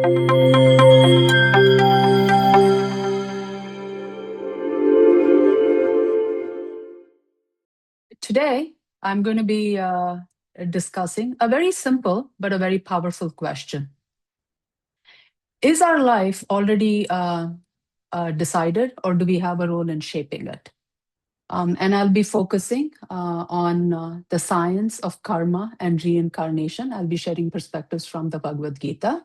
Today, I'm going to be discussing a very simple but a very powerful question. Is our life already decided, or do we have a role in shaping it? And I'll be focusing on the science of karma and reincarnation. I'll be sharing perspectives from the Bhagavad Gita.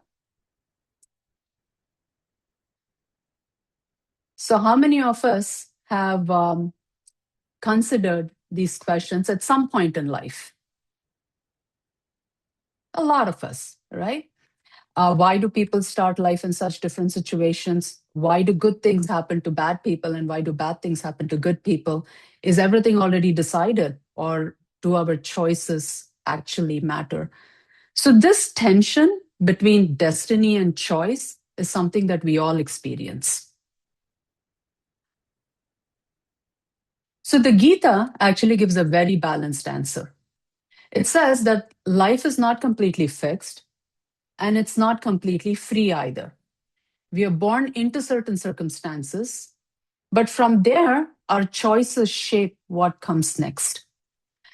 So, how many of us have considered these questions at some point in life? A lot of us, right? Why do people start life in such different situations? Why do good things happen to bad people, and why do bad things happen to good people? Is everything already decided, or do our choices actually matter? So, this tension between destiny and choice is something that we all experience. So, the Gita actually gives a very balanced answer. It says that life is not completely fixed, and it's not completely free either. We are born into certain circumstances, but from there, our choices shape what comes next.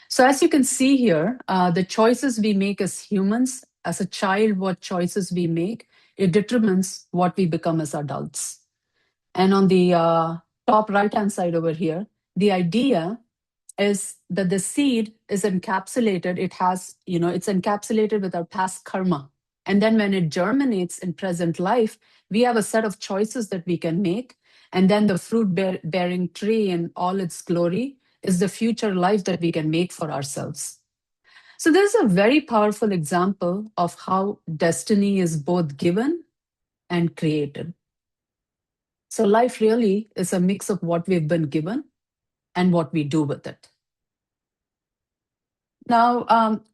So, as you can see here, the choices we make as humans, as a child, what choices we make, it determines what we become as adults. And on the top right-hand side over here, the idea is that the seed is encapsulated. It's encapsulated with our past karma. And then when it germinates in present life, we have a set of choices that we can make. And then the fruit-bearing tree in all its glory is the future life that we can make for ourselves. So this is a very powerful example of how destiny is both given and created. So life really is a mix of what we've been given and what we do with it. Now,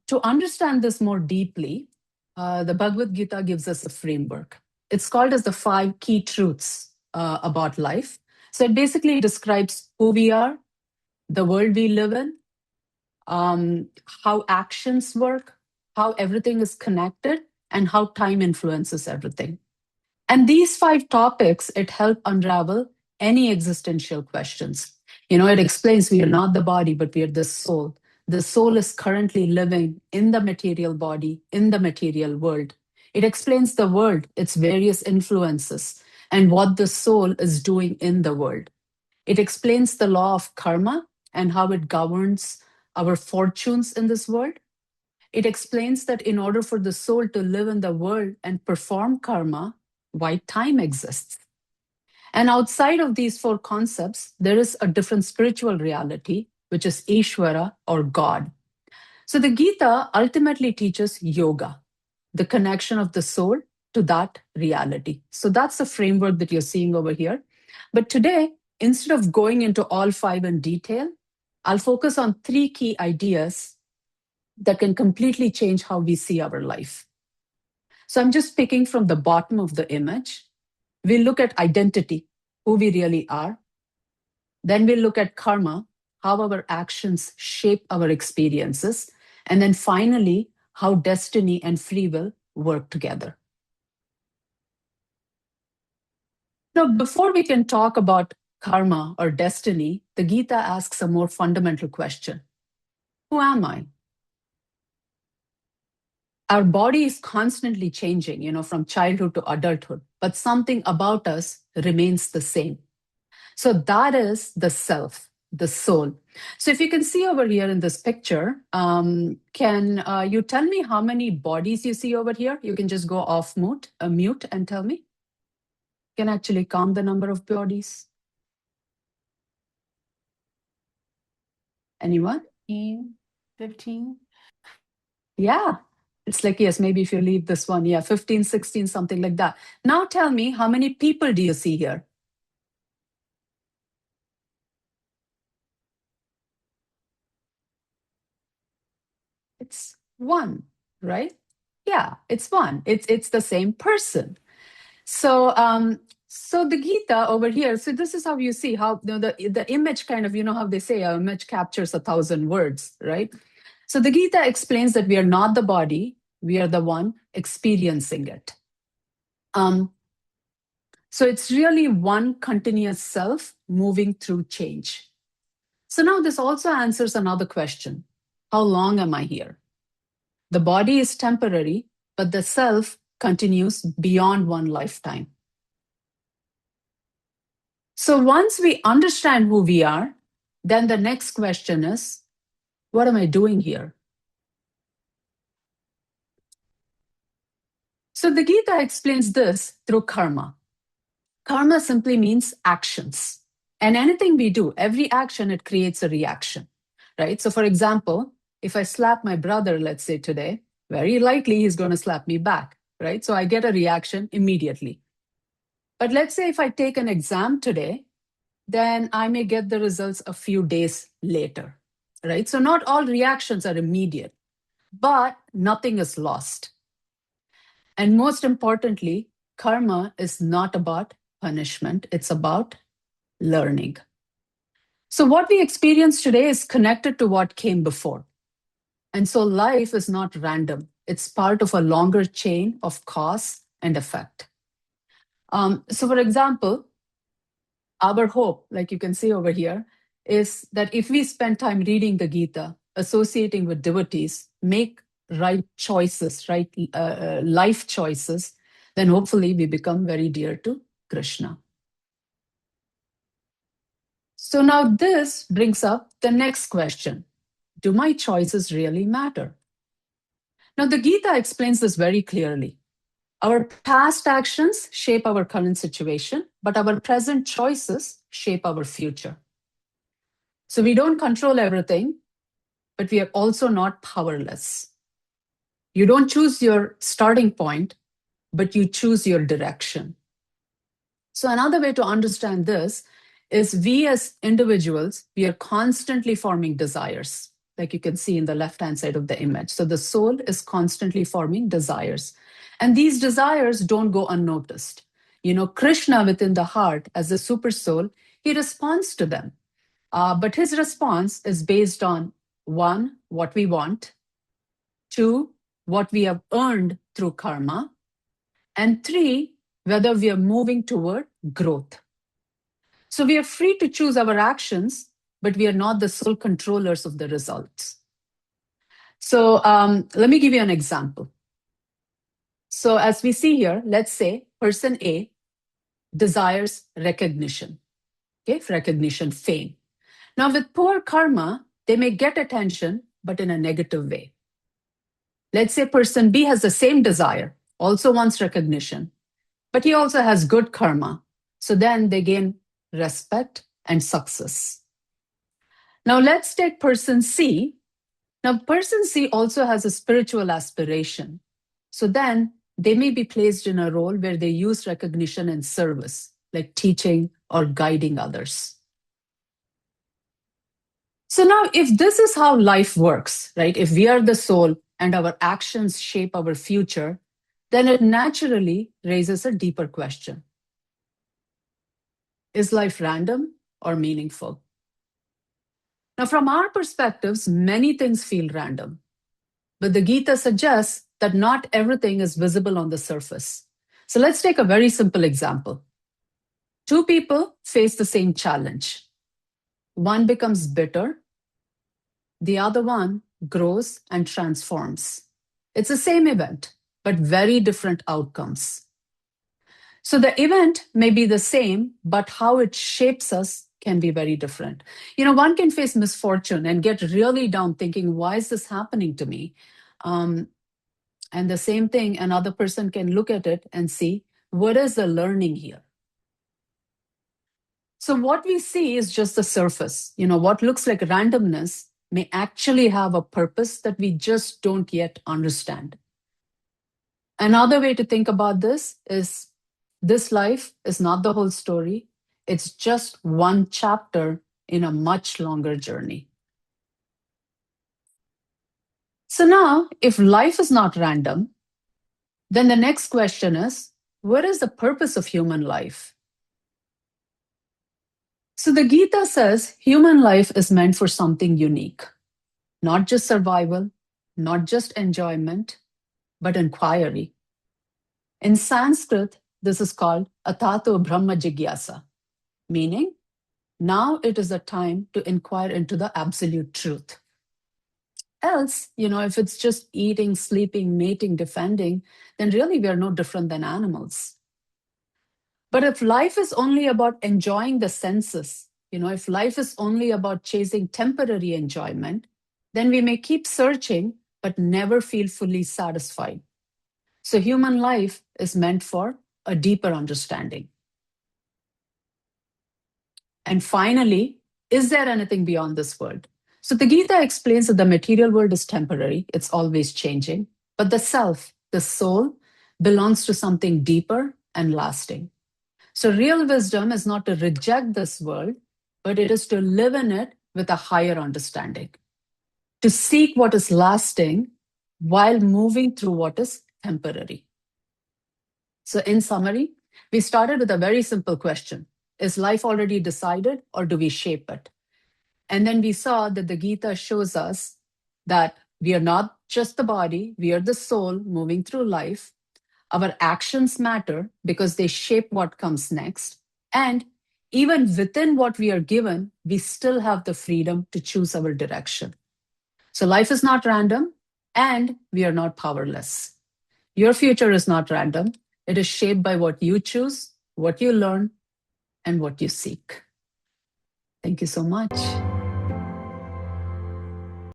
to understand this more deeply, the Bhagavad Gita gives us a framework. It's called as the 5 key truths about life. So it basically describes who we are, the world we live in, how actions work, how everything is connected, and how time influences everything. And these 5 topics, it help unravel any existential questions. It explains we are not the body, but we are the soul. The soul is currently living in the material body, in the material world. It explains the world, its various influences, and what the soul is doing in the world. It explains the law of karma and how it governs our fortunes in this world. It explains that in order for the soul to live in the world and perform karma, why time exists. And outside of these 4 concepts, there is a different spiritual reality, which is Ishvara or God. So the Gita ultimately teaches yoga, the connection of the soul to that reality. So that's the framework that you're seeing over here. But today, instead of going into all 5 in detail, I'll focus on 3 key ideas that can completely change how we see our life. So I'm just picking from the bottom of the image. We look at identity, who we really are. Then we look at karma, how our actions shape our experiences. And then finally, how destiny and free will work together. Now, before we can talk about karma or destiny, the Gita asks a more fundamental question. Who am I? Our body is constantly changing, from childhood to adulthood, but something about us remains the same. So that is the self, the soul. So if you can see over here in this picture, can you tell me how many bodies you see over here? You can just go off mute and tell me. You can actually count the number of bodies. Anyone? 15? Yeah. It's like, yes, maybe if you leave this one, 15, 16, something like that. Now tell me, how many people do you see here? It's one, right? Yeah, it's one. It's the same person. So so the Gita over here, so this is how you see how the image kind of, how they say an image captures 1,000 words, right? So the Gita explains that we are not the body, we are the one experiencing it. So it's really one continuous self moving through change. So now this also answers another question. How long am I here? The body is temporary, but the self continues beyond one lifetime. So once we understand who we are, then the next question is, what am I doing here? So the Gita explains this through karma. Karma simply means actions. And anything we do, every action, it creates a reaction, right? So for example, if I slap my brother, let's say today, very likely he's going to slap me back, right? So I get a reaction immediately. But let's say if I take an exam today, then I may get the results a few days later, right? So not all reactions are immediate, but nothing is lost. And most importantly, karma is not about punishment, it's about learning. So what we experience today is connected to what came before. And so life is not random. It's part of a longer chain of cause and effect. So for example, our hope, like you can see over here, is that if we spend time reading the Gita, associating with devotees, make right choices, right life choices, then hopefully we become very dear to Krishna. So now this brings up the next question. Do my choices really matter? Now the Gita explains this very clearly. Our past actions shape our current situation, but our present choices shape our future. So we don't control everything, but we are also not powerless. You don't choose your starting point, but you choose your direction. So another way to understand this is we as individuals, we are constantly forming desires, like you can see in the left-hand side of the image. So the soul is constantly forming desires. And these desires don't go unnoticed. You know, Krishna within the heart as a super soul, he responds to them. But his response is based on one, what we want, two, what we have earned through karma, and three, whether we are moving toward growth. So we are free to choose our actions, but we are not the sole controllers of the results. So let me give you an example. So as we see here, let's say person A desires recognition, okay, recognition, fame. Now with poor karma, they may get attention, but in a negative way. Let's say person B has the same desire, also wants recognition, but he also has good karma. So then they gain respect and success. Now let's take person C. Now person C also has a spiritual aspiration. So then they may be placed in a role where they use recognition and service, like teaching or guiding others. So now if this is how life works, right? If we are the soul and our actions shape our future, then it naturally raises a deeper question. Is life random or meaningful? Now, from our perspectives, many things feel random. But the Gita suggests that not everything is visible on the surface. So let's take a very simple example. Two people face the same challenge. One becomes bitter, the other one grows and transforms. It's the same event, but very different outcomes. So the event may be the same, but how it shapes us can be very different. You know, one can face misfortune and get really down thinking, why is this happening to me? And the same thing, another person can look at it and see, what is the learning here? So what we see is just the surface. You know, what looks like randomness may actually have a purpose that we just don't yet understand. Another way to think about this is this life is not the whole story. It's just one chapter in a much longer journey. So now, if life is not random, then the next question is, what is the purpose of human life? So the Gita says human life is meant for something unique, not just survival, not just enjoyment, but inquiry. In Sanskrit, this is called Atato Brahma Jigyasa, meaning now it is the time to inquire into the absolute truth. Else, if it's just eating, sleeping, mating, defending, then really we are no different than animals. But if life is only about enjoying the senses, if life is only about chasing temporary enjoyment, then we may keep searching but never feel fully satisfied. So human life is meant for a deeper understanding. And finally, is there anything beyond this world? So the Gita explains that the material world is temporary, it's always changing, but the self, the soul, belongs to something deeper and lasting. So real wisdom is not to reject this world, but it is to live in it with a higher understanding, to seek what is lasting while moving through what is temporary. So in summary, we started with a very simple question. Is life already decided or do we shape it? And then we saw that the Gita shows us that we are not just the body, we are the soul moving through life. Our actions matter because they shape what comes next. And even within what we are given, we still have the freedom to choose our direction. So life is not random and we are not powerless. Your future is not random. It is shaped by what you choose, what you learn, and what you seek. Thank you so much.